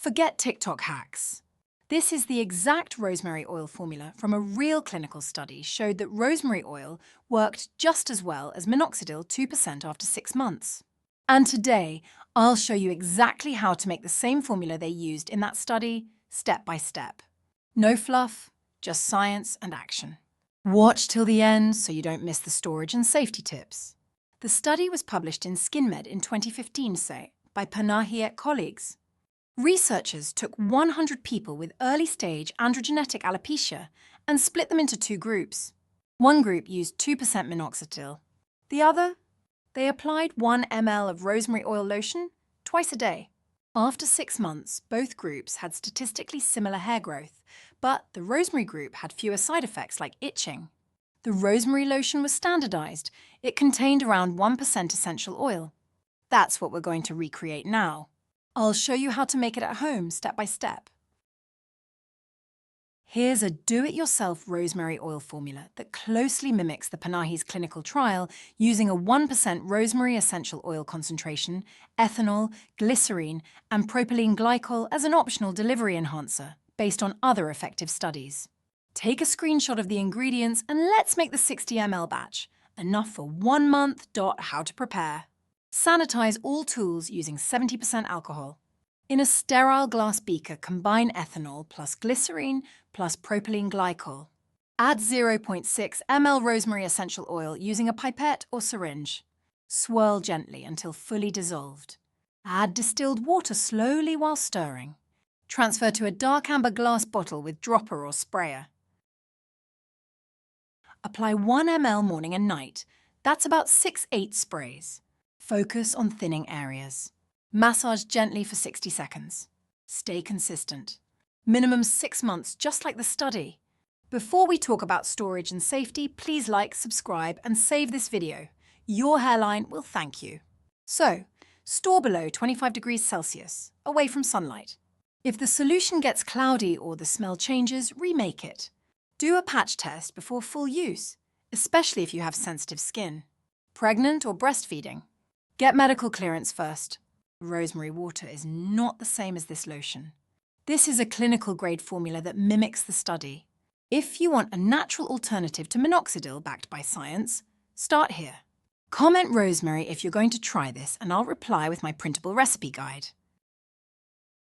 Forget TikTok hacks. This is the exact rosemary oil formula from a real clinical study showed that rosemary oil worked just as well as Minoxidil 2% after 6 months. And today, I'll show you exactly how to make the same formula they used in that study, step by step. No fluff, just science and action. Watch till the end so you don't miss the storage and safety tips. The study was published in SkinMed in 2015, by Panahi et colleagues. Researchers took 100 people with early-stage androgenetic alopecia and split them into 2 groups. One group used 2% minoxidil. The other, they applied 1 ml of rosemary oil lotion twice a day. After 6 months, both groups had statistically similar hair growth, but the rosemary group had fewer side effects like itching. The rosemary lotion was standardized. It contained around 1% essential oil. That's what we're going to recreate now. I'll show you how to make it at home step by step. Here's a do-it-yourself rosemary oil formula that closely mimics the Panahi's clinical trial using a 1% rosemary essential oil concentration, ethanol, glycerine, and propylene glycol as an optional delivery enhancer based on other effective studies. Take a screenshot of the ingredients and let's make the 60 ml batch, enough for 1 month. How to prepare. Sanitize all tools using 70% alcohol. In a sterile glass beaker, combine ethanol plus glycerine plus propylene glycol. Add 0.6 ml rosemary essential oil using a pipette or syringe. Swirl gently until fully dissolved. Add distilled water slowly while stirring. Transfer to a dark amber glass bottle with dropper or sprayer. Apply 1 ml morning and night. That's about 6-8 sprays. Focus on thinning areas. Massage gently for 60 seconds. Stay consistent. Minimum 6 months, just like the study. Before we talk about storage and safety, please like, subscribe, and save this video. Your hairline will thank you. So, store below 25 degrees Celsius, away from sunlight. If the solution gets cloudy or the smell changes, remake it. Do a patch test before full use, especially if you have sensitive skin. Pregnant or breastfeeding? Get medical clearance first. Rosemary water is not the same as this lotion. This is a clinical-grade formula that mimics the study. If you want a natural alternative to Minoxidil backed by science, start here. Comment rosemary if you're going to try this and I'll reply with my printable recipe guide.